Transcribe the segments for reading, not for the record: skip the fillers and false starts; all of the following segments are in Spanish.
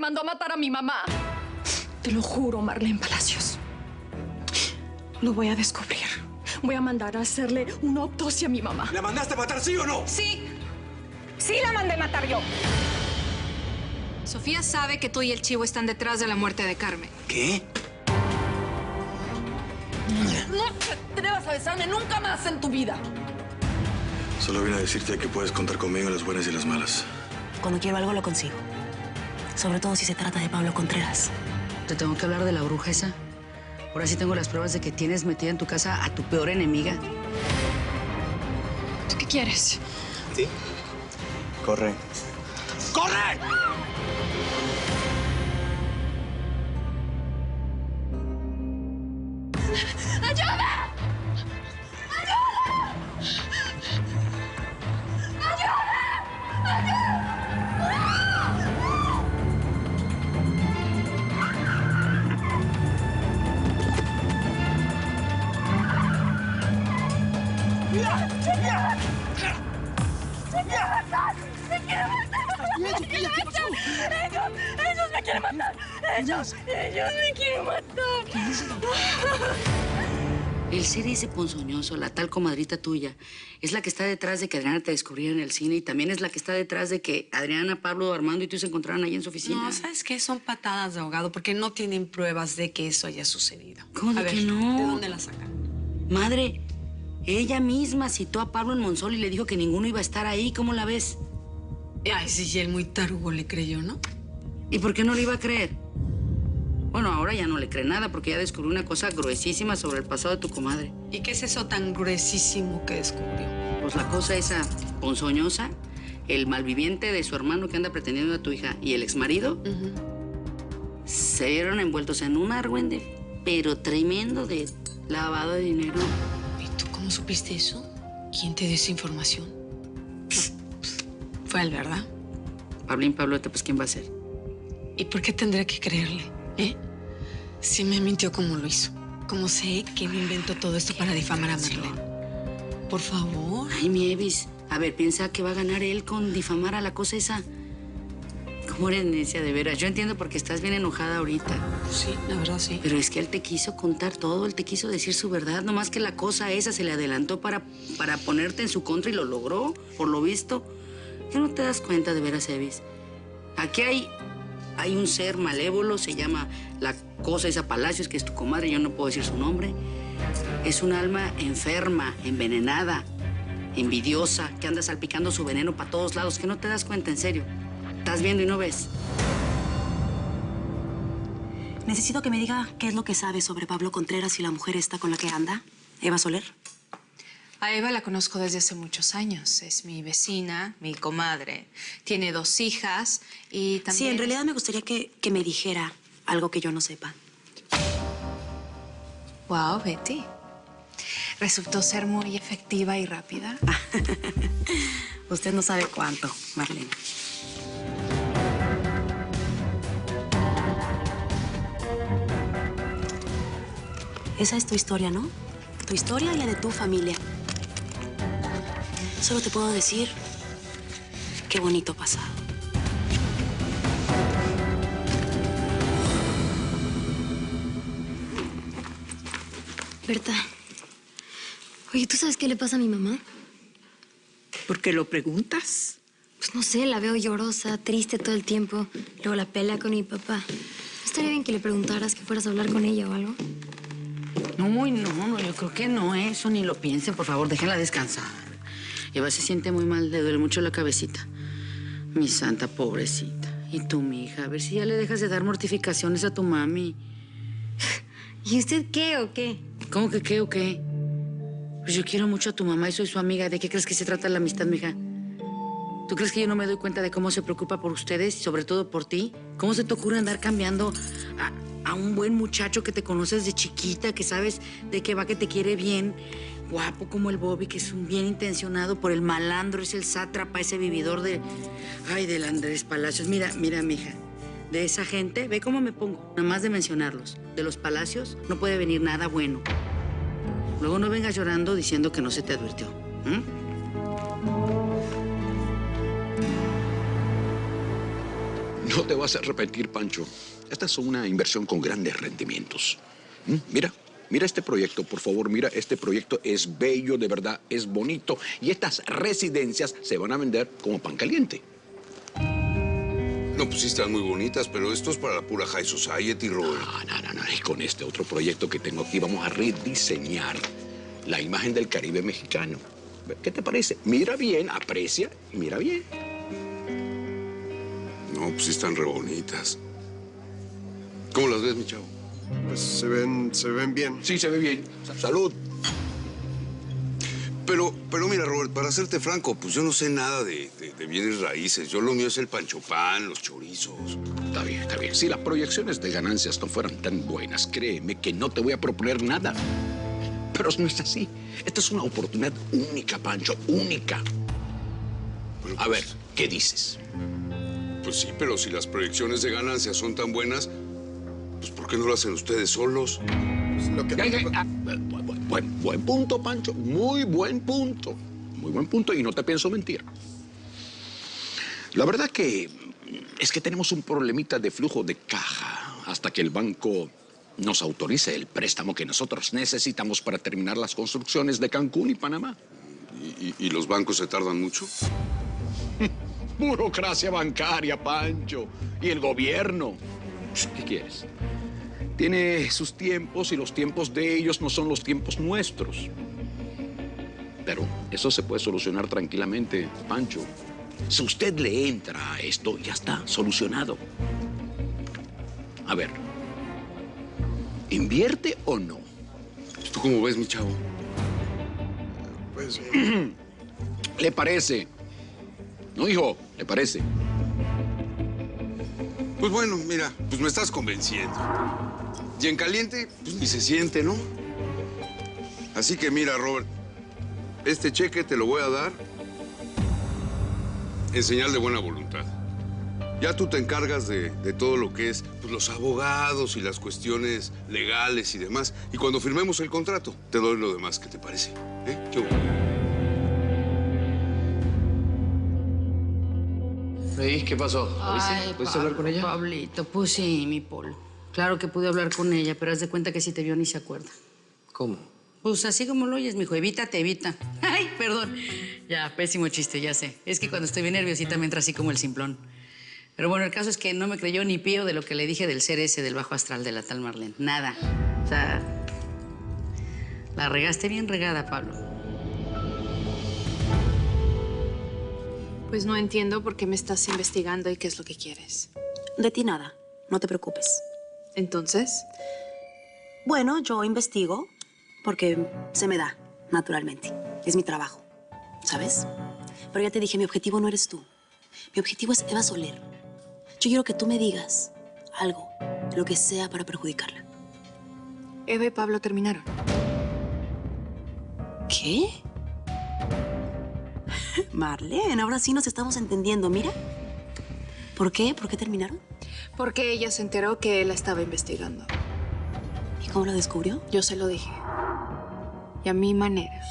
mandó a matar a mi mamá. Te lo juro, Marlene Palacios. Lo voy a descubrir. Voy a mandar a hacerle una autopsia a mi mamá. ¿La mandaste a matar, sí o no? Sí. Sí la mandé a matar yo. Sofía sabe que tú y el Chivo están detrás de la muerte de Carmen. ¿Qué? No te atrevas a besarme nunca más en tu vida. Solo vine a decirte que puedes contar conmigo en las buenas y las malas. Cuando quiero algo, lo consigo. Sobre todo si se trata de Pablo Contreras. Te tengo que hablar de la bruja esa. Ahora sí tengo las pruebas de que tienes metida en tu casa a tu peor enemiga. ¿Tú qué quieres? ¿Sí? Corre. ¡Corre! ¡Ayuda! ¡Ellos me quieren matar! ¡Ellos me quieren matar! El ser ese ponzoñoso, la tal comadrita tuya, es la que está detrás de que Adriana te descubriera en el cine y también es la que está detrás de que Adriana, Pablo, Armando y tú se encontraran ahí en su oficina. No, ¿sabes qué? Son patadas de ahogado porque no tienen pruebas de que eso haya sucedido. ¿Cómo de a ver, que no? ¿De dónde la sacan? Madre, ella misma citó a Pablo en Monzón y le dijo que ninguno iba a estar ahí. ¿Cómo la ves? Ay, sí, él muy tarugo le creyó, ¿no? ¿Y por qué no le iba a creer? Bueno, ahora ya no le cree nada porque ya descubrió una cosa gruesísima sobre el pasado de tu comadre. ¿Y qué es eso tan gruesísimo que descubrió? Pues la cosa esa ponzoñosa, el malviviente de su hermano que anda pretendiendo a tu hija y el exmarido se vieron envueltos en un argüende, pero tremendo de lavado de dinero. ¿Y tú cómo supiste eso? ¿Quién te dio esa información? Fue él, ¿verdad? Pablín, Pablote, pues ¿quién va a ser? ¿Y por qué tendré que creerle? Si me mintió como lo hizo. Como sé que me inventó todo esto para difamar a Marlene. Por favor. Ay, mi Evis, a ver, piensa que va a ganar él con difamar a la cosa esa. ¿Cómo eres necia, de veras? Yo entiendo porque estás bien enojada ahorita. Sí, la verdad sí. Pero es que él te quiso contar todo, él te quiso decir su verdad, nomás que la cosa esa se le adelantó para ponerte en su contra y lo logró, por lo visto. ¿Qué no te das cuenta, de veras, Evis? Aquí hay un ser malévolo, se llama la cosa esa Palacios, que es tu comadre, yo no puedo decir su nombre. Es un alma enferma, envenenada, envidiosa, que anda salpicando su veneno para todos lados, que no te das cuenta, en serio. Estás viendo y no ves. Necesito que me diga qué es lo que sabe sobre Pablo Contreras y la mujer esta con la que anda, Eva Soler. A Eva la conozco desde hace muchos años. Es mi vecina, mi comadre. Tiene 2 hijas y también... Sí, en realidad me gustaría que me dijera algo que yo no sepa. Wow, Betty. Resultó ser muy efectiva y rápida. Usted no sabe cuánto, Marlene. Esa es tu historia, ¿no? Tu historia y la de tu familia. Solo te puedo decir qué bonito pasado. Berta, oye, ¿tú sabes qué le pasa a mi mamá? ¿Por qué lo preguntas? Pues no sé, la veo llorosa, triste todo el tiempo. Luego la pelea con mi papá. ¿No estaría bien que le preguntaras, que fueras a hablar con ella o algo? No, yo creo que no, eso ni lo piensen, por favor, déjenla descansar. Eva se siente muy mal, le duele mucho la cabecita. Mi santa pobrecita. Y tú, mi hija, a ver si ya le dejas de dar mortificaciones a tu mami. ¿Y usted qué o qué? ¿Cómo que qué o qué? Pues yo quiero mucho a tu mamá y soy su amiga. ¿De qué crees que se trata la amistad, mija? ¿Tú crees que yo no me doy cuenta de cómo se preocupa por ustedes y sobre todo por ti? ¿Cómo se te ocurre andar cambiando a un buen muchacho que te conoces de chiquita, que sabes de qué va, que te quiere bien, guapo como el Bobby, que es un bien intencionado, por el malandro, es el sátrapa, ese vividor de... Ay, del Andrés Palacios. Mira, mija, de esa gente, ve cómo me pongo, nada más de mencionarlos. De los Palacios no puede venir nada bueno. Luego no vengas llorando diciendo que no se te advirtió. No te vas a arrepentir, Pancho. Esta es una inversión con grandes rendimientos. Mira, mira este proyecto, por favor. Mira, este proyecto es bello, de verdad, es bonito. Y estas residencias se van a vender como pan caliente. No, pues sí están muy bonitas, pero esto es para la pura high society, Robert. No. Y con este otro proyecto que tengo aquí vamos a rediseñar la imagen del Caribe mexicano. ¿Qué te parece? Mira bien, aprecia y mira bien. No, pues sí están re bonitas. ¿Cómo las ves, mi chavo? Pues se ven bien. Sí, se ve bien. Salud. Pero mira, Robert, para serte franco, pues yo no sé nada de bienes raíces. Yo lo mío es el pancho pan, los chorizos. Está bien, está bien. Si las proyecciones de ganancias no fueran tan buenas, créeme que no te voy a proponer nada. Pero no es así. Esta es una oportunidad única, Pancho, única. Bueno, A ver, ¿qué dices? Pues sí, pero si las proyecciones de ganancias son tan buenas, pues ¿por qué no lo hacen ustedes solos? Pues lo que... Buen punto, Pancho. Muy buen punto. Muy buen punto y no te pienso mentir. La verdad es que tenemos un problemita de flujo de caja hasta que el banco nos autorice el préstamo que nosotros necesitamos para terminar las construcciones de Cancún y Panamá. ¿Y los bancos se tardan mucho? Burocracia bancaria, Pancho. Y el gobierno. ¿Qué quieres? Tiene sus tiempos y los tiempos de ellos no son los tiempos nuestros. Pero eso se puede solucionar tranquilamente, Pancho. Si usted le entra a esto, ya está solucionado. A ver, ¿invierte o no? ¿Tú cómo ves, mi chavo? Pues... ¿Le parece? No, hijo, ¿le parece? Pues bueno, mira, pues me estás convenciendo. Y en caliente, pues ni se siente, ¿no? Así que mira, Robert, este cheque te lo voy a dar en señal de buena voluntad. Ya tú te encargas de todo lo que es pues, los abogados y las cuestiones legales y demás. Y cuando firmemos el contrato, te doy lo demás. ¿Qué te parece? ¿Qué hubo? ¿Qué pasó? ¿Pudiste hablar con ella? Pablito, pues sí, mi Polo. Claro que pude hablar con ella, pero haz de cuenta que si te vio ni se acuerda. ¿Cómo? Pues así como lo oyes, mijo, evítate, evita. Ay, perdón. Ya, pésimo chiste, ya sé. Es que cuando estoy bien nerviosita me entra así como el simplón. Pero bueno, el caso es que no me creyó ni pío de lo que le dije del ser ese del bajo astral de la tal Marlene. Nada. O sea, la regaste bien regada, Pablo. Pues no entiendo por qué me estás investigando y qué es lo que quieres. De ti nada, no te preocupes. Entonces, Bueno, yo investigo porque se me da, naturalmente. Es mi trabajo, ¿sabes? Pero ya te dije, mi objetivo no eres tú. Mi objetivo es Eva Soler. Yo quiero que tú me digas algo, lo que sea para perjudicarla. Eva y Pablo terminaron. ¿Qué? Marlene, ahora sí nos estamos entendiendo, mira. ¿Por qué? ¿Por qué terminaron? Porque ella se enteró que él la estaba investigando. ¿Y cómo lo descubrió? Yo se lo dije. Y a mi manera.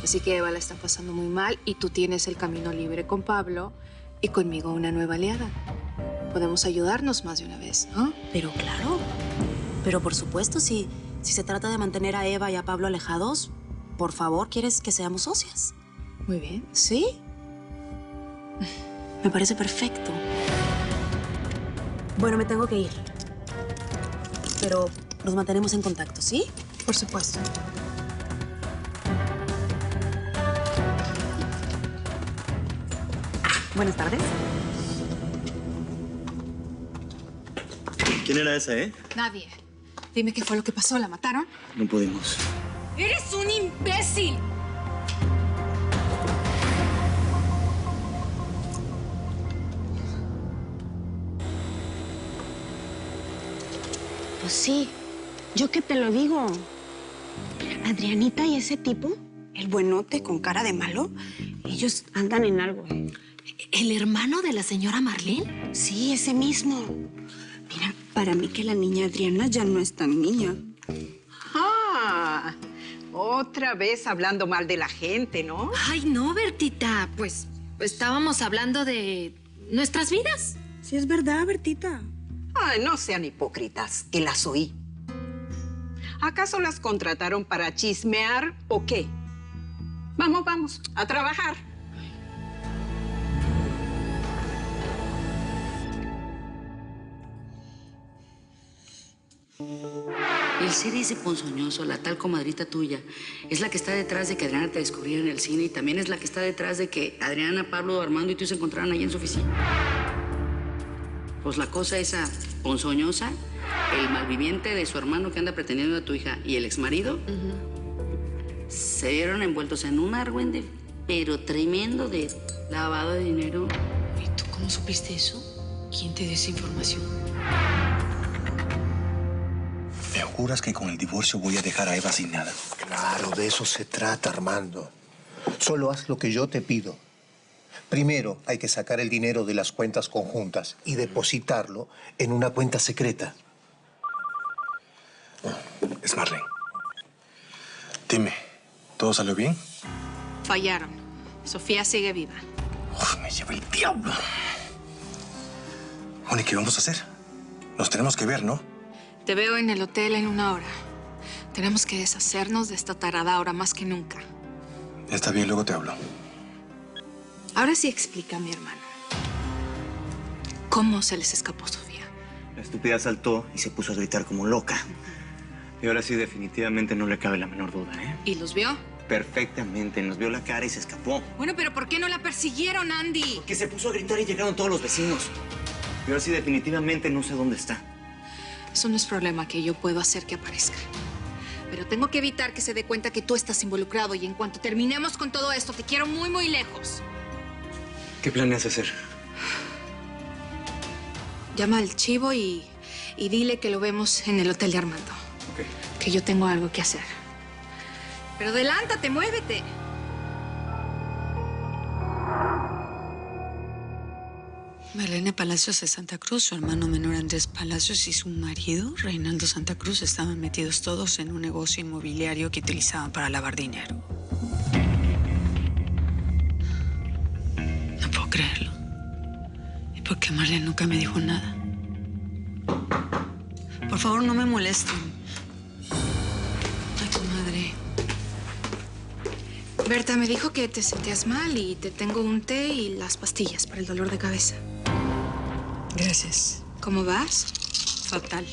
Así que Eva la está pasando muy mal y tú tienes el camino libre con Pablo y conmigo una nueva aliada. Podemos ayudarnos más de una vez, ¿no? Pero claro. Pero por supuesto, si se trata de mantener a Eva y a Pablo alejados, por favor, ¿quieres que seamos socias? Muy bien. ¿Sí? Me parece perfecto. Bueno, me tengo que ir. Pero nos mantenemos en contacto, ¿sí? Por supuesto. Buenas tardes. ¿Quién era esa, Nadie. Dime qué fue lo que pasó. ¿La mataron? No pudimos. ¡Eres un imbécil! Pues sí, yo que te lo digo. Adrianita y ese tipo, el buenote con cara de malo, ellos andan en algo. ¿El hermano de la señora Marlene? Sí, ese mismo. Mira, para mí que la niña Adriana ya no es tan niña. Ah, otra vez hablando mal de la gente, ¿no? Ay, no, Bertita. Pues estábamos hablando de nuestras vidas. Si es verdad, Bertita. Ay, no sean hipócritas, que las oí. ¿Acaso las contrataron para chismear o qué? Vamos, vamos, a trabajar. El ser ese ponzoñoso, la tal comadrita tuya, es la que está detrás de que Adriana te descubriera en el cine y también es la que está detrás de que Adriana, Pablo, Armando y tú se encontraran ahí en su oficina. Pues la cosa esa ponzoñosa, el malviviente de su hermano que anda pretendiendo a tu hija y el exmarido, se vieron envueltos en un argüende, pero tremendo de lavado de dinero. ¿Y tú cómo supiste eso? ¿Quién te dio esa información? ¿Me juras que con el divorcio voy a dejar a Eva sin nada? Claro, de eso se trata, Armando. Solo haz lo que yo te pido. Primero, hay que sacar el dinero de las cuentas conjuntas y depositarlo en una cuenta secreta. Es Marlene. Dime, ¿todo salió bien? Fallaron. Sofía sigue viva. Uf, me lleva el diablo. Bueno, ¿y qué vamos a hacer? Nos tenemos que ver, ¿no? Te veo en el hotel en 1 hora. Tenemos que deshacernos de esta tarada ahora más que nunca. Está bien, luego te hablo. Ahora sí explícame, hermano. ¿Cómo se les escapó Sofía? La estúpida saltó y se puso a gritar como loca. Y ahora sí, definitivamente no le cabe la menor duda, ¿eh? ¿Y los vio? Perfectamente. Nos vio la cara y se escapó. Bueno, pero ¿por qué no la persiguieron, Andy? Que se puso a gritar y llegaron todos los vecinos. Y ahora sí, definitivamente no sé dónde está. Eso no es problema que yo puedo hacer que aparezca. Pero tengo que evitar que se dé cuenta que tú estás involucrado y en cuanto terminemos con todo esto, te quiero muy, muy lejos. ¿Qué planeas hacer? Llama al chivo y dile que lo vemos en el hotel de Armando. Ok. Que yo tengo algo que hacer. Pero adelántate, muévete. Marlene Palacios de Santa Cruz, su hermano menor Andrés Palacios y su marido, Reinaldo Santa Cruz, estaban metidos todos en un negocio inmobiliario que utilizaban para lavar dinero. No puedo creerlo. ¿Y por qué Marlene nunca me dijo nada? Por favor, no me molesten. Ay, comadre. Berta me dijo que te sentías mal y te tengo un té y las pastillas para el dolor de cabeza. Gracias. ¿Cómo vas? Fatal.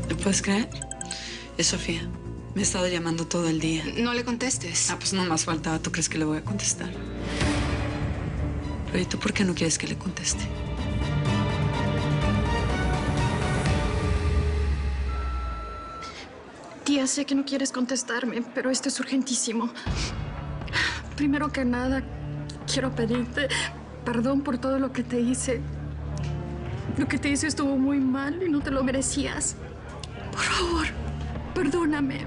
¿Me puedes creer? Es Sofía. Me ha estado llamando todo el día. No le contestes. Ah, pues no más faltaba. ¿Tú crees que le voy a contestar? Pero ¿y tú por qué no quieres que le conteste? Tía, sé que no quieres contestarme, pero esto es urgentísimo. Primero que nada, quiero pedirte perdón por todo lo que te hice. Lo que te hice estuvo muy mal y no te lo merecías. Por favor, perdóname.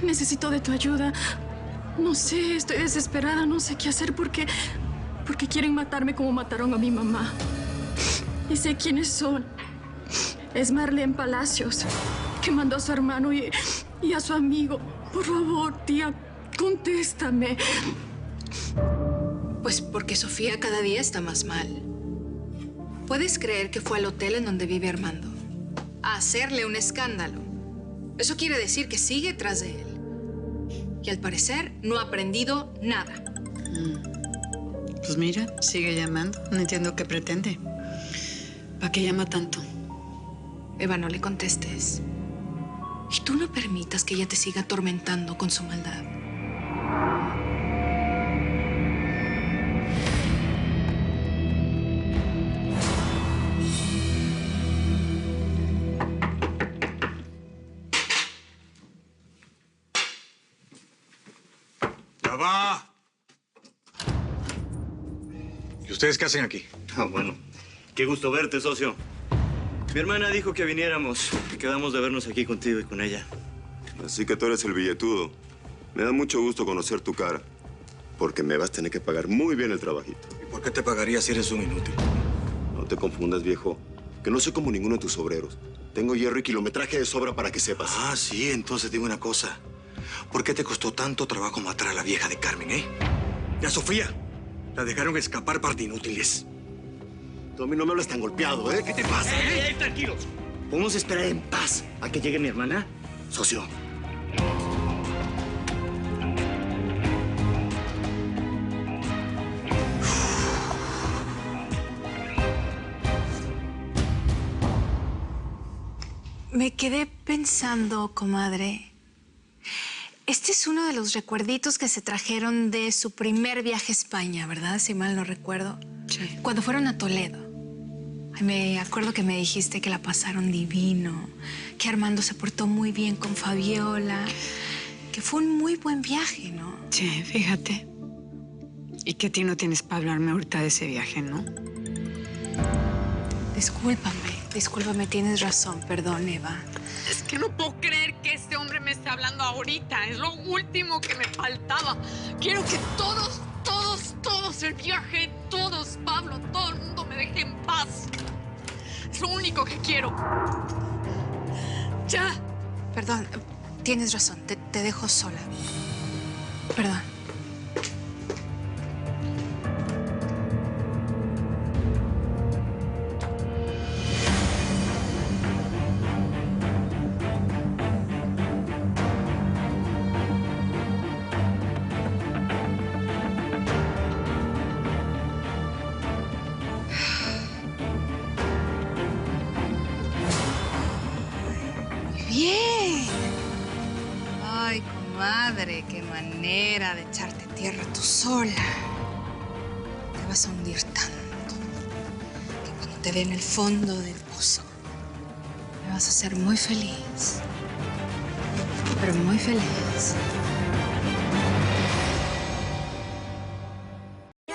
Necesito de tu ayuda. No sé, estoy desesperada, no sé qué hacer porque quieren matarme como mataron a mi mamá. Y sé quiénes son. Es Marlene Palacios, que mandó a su hermano y a su amigo. Por favor, tía, contéstame. Pues porque Sofía cada día está más mal. ¿Puedes creer que fue al hotel en donde vive Armando? A hacerle un escándalo. Eso quiere decir que sigue tras de él. Y al parecer no ha aprendido nada. Pues mira, sigue llamando. No entiendo qué pretende. ¿Para qué llama tanto? Eva, no le contestes. Y tú no permitas que ella te siga atormentando con su maldad. ¡Ya va! ¿Y ustedes qué hacen aquí? Ah, bueno. Qué gusto verte, socio. Mi hermana dijo que viniéramos. Quedamos de vernos aquí contigo y con ella. Así que tú eres el billetudo. Me da mucho gusto conocer tu cara. Porque me vas a tener que pagar muy bien el trabajito. ¿Y por qué te pagaría si eres un inútil? No te confundas, viejo. Que no soy como ninguno de tus obreros. Tengo hierro y kilometraje de sobra para que sepas. Ah, sí, entonces digo una cosa. ¿Por qué te costó tanto trabajo matar a la vieja de Carmen, Y a Sofía. La dejaron escapar par de inútiles. Tú a mí no me hablas tan golpeado, ¿eh? ¿Qué te pasa, Tranquilos. ¿Podemos esperar en paz a que llegue mi hermana? Socio. Me quedé pensando, comadre. Este es uno de los recuerditos que se trajeron de su primer viaje a España, ¿verdad? Si mal no recuerdo. Sí. Cuando fueron a Toledo. Ay, me acuerdo que me dijiste que la pasaron divino, que Armando se portó muy bien con Fabiola, que fue un muy buen viaje, ¿no? Sí, fíjate. ¿Y qué no tienes para hablarme ahorita de ese viaje, no? Discúlpame, tienes razón, perdón, Eva. Es que no puedo creer que este hombre me esté hablando ahorita. Es lo último que me faltaba. Quiero que todos, el viaje, todos, Pablo, todo el mundo me deje en paz. Es lo único que quiero. Ya. Perdón, tienes razón, te dejo sola. Perdón. Bien. Ay, comadre, qué manera de echarte tierra tú sola. Te vas a hundir tanto que cuando te vea en el fondo del pozo me vas a hacer muy feliz. Pero muy feliz.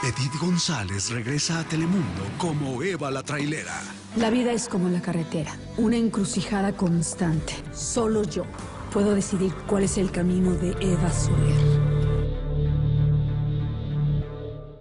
Edith González regresa a Telemundo como Eva la trailera. La vida es como la carretera, una encrucijada constante. Solo yo puedo decidir cuál es el camino de Eva Soler.